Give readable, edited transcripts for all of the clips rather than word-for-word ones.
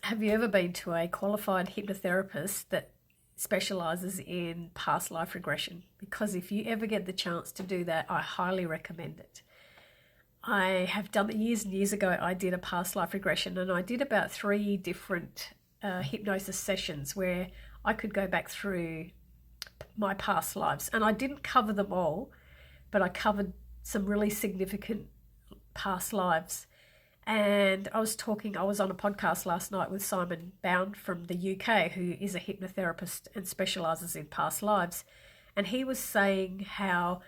Have you ever been to a qualified hypnotherapist that specializes in past life regression? Because if you ever get the chance to do that, I highly recommend it. I have done it years and years ago. I did a past life regression, and I did about three different hypnosis sessions where I could go back through my past lives. And I didn't cover them all, but I covered some really significant past lives. And I was on a podcast last night with Simon Bound from the UK, who is a hypnotherapist and specializes in past lives. And he was saying how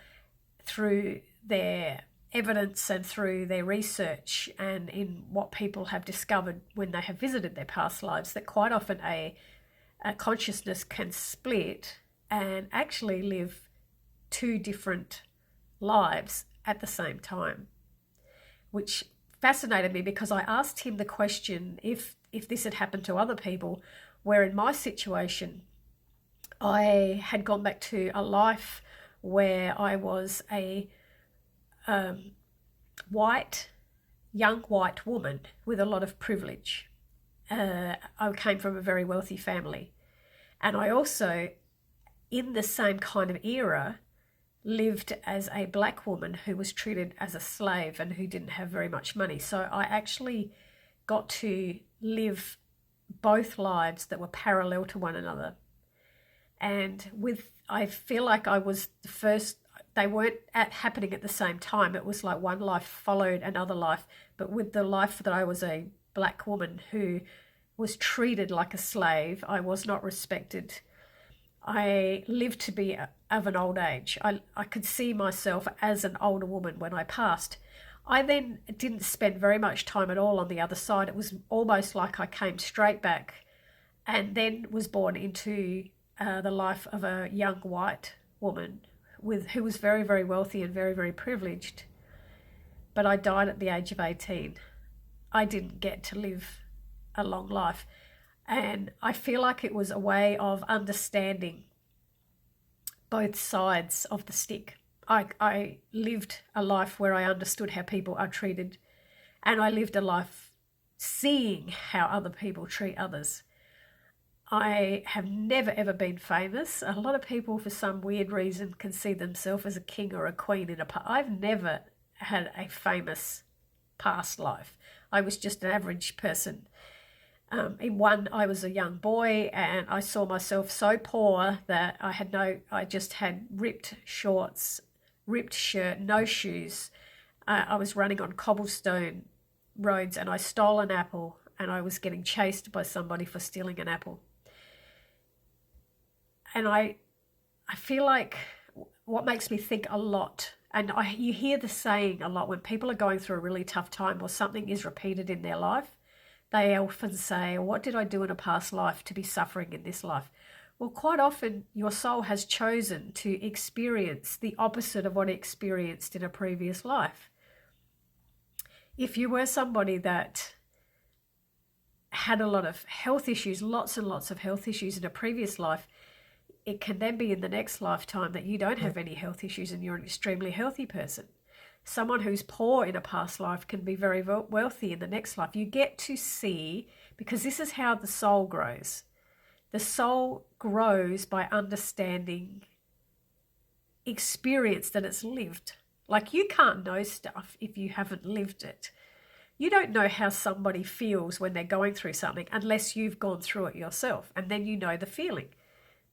through their evidence and through their research and in what people have discovered when they have visited their past lives, that quite often a consciousness can split and actually live two different lives at the same time, which fascinated me because I asked him the question if this had happened to other people, where in my situation I had gone back to a life where I was a young white woman with a lot of privilege. I came from a very wealthy family, and I also, in the same kind of era, lived as a black woman who was treated as a slave and who didn't have very much money. So I actually got to live both lives that were parallel to one another. And I feel like I was the first, they weren't happening at the same time. It was like one life followed another life. But with the life that I was a black woman who was treated like a slave, I was not respected. I lived to be of an old age. I could see myself as an older woman when I passed. I then didn't spend very much time at all on the other side. It was almost like I came straight back and then was born into the life of a young white woman who was very, very wealthy and very, very privileged. But I died at the age of 18. I didn't get to live a long life. And I feel like it was a way of understanding both sides of the stick. I lived a life where I understood how people are treated, and I lived a life seeing how other people treat others. I have never ever been famous. A lot of people, for some weird reason, can see themselves as a king or a queen in I've never had a famous past life. I was just an average person. In one, I was a young boy and I saw myself so poor that I just had ripped shorts, ripped shirt, no shoes. I was running on cobblestone roads and I stole an apple and I was getting chased by somebody for stealing an apple. And I feel like what makes me think a lot, and you hear the saying a lot when people are going through a really tough time or something is repeated in their life, they often say, what did I do in a past life to be suffering in this life? Well, quite often your soul has chosen to experience the opposite of what it experienced in a previous life. If you were somebody that had a lot of health issues, lots and lots of health issues in a previous life, it can then be in the next lifetime that you don't have any health issues and you're an extremely healthy person. Someone who's poor in a past life can be very wealthy in the next life. You get to see, because this is how the soul grows. The soul grows by understanding experience that it's lived. Like, you can't know stuff if you haven't lived it. You don't know how somebody feels when they're going through something unless you've gone through it yourself, and then you know the feeling.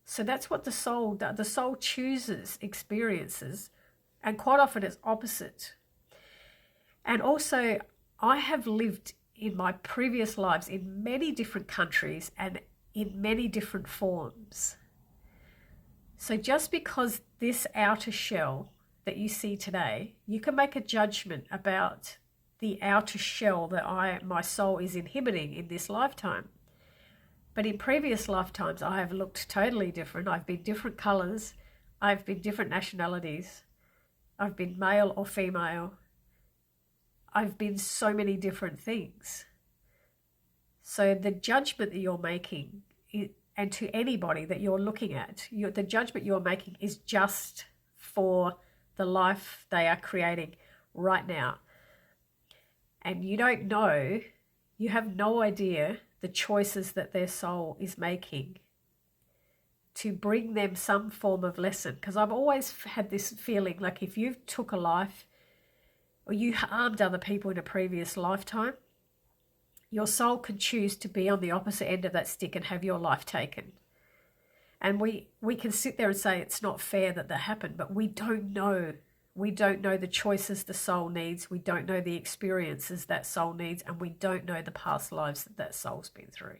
So that's what the soul does. The soul chooses experiences, and quite often it's opposite. And also, I have lived in my previous lives in many different countries and in many different forms. So just because this outer shell that you see today, you can make a judgment about the outer shell that my soul is inhibiting in this lifetime. But in previous lifetimes, I have looked totally different. I've been different colors. I've been different nationalities. I've been male or female. I've been so many different things. So the judgment that you're making, and to anybody that you're looking at, the judgment you're making is just for the life they are creating right now. And you don't know, you have no idea the choices that their soul is making to bring them some form of lesson. Because I've always had this feeling like if you took a life or you harmed other people in a previous lifetime, your soul can choose to be on the opposite end of that stick and have your life taken. And we can sit there and say it's not fair that happened, but we don't know. We don't know the choices the soul needs. We don't know the experiences that soul needs, and we don't know the past lives that soul's been through.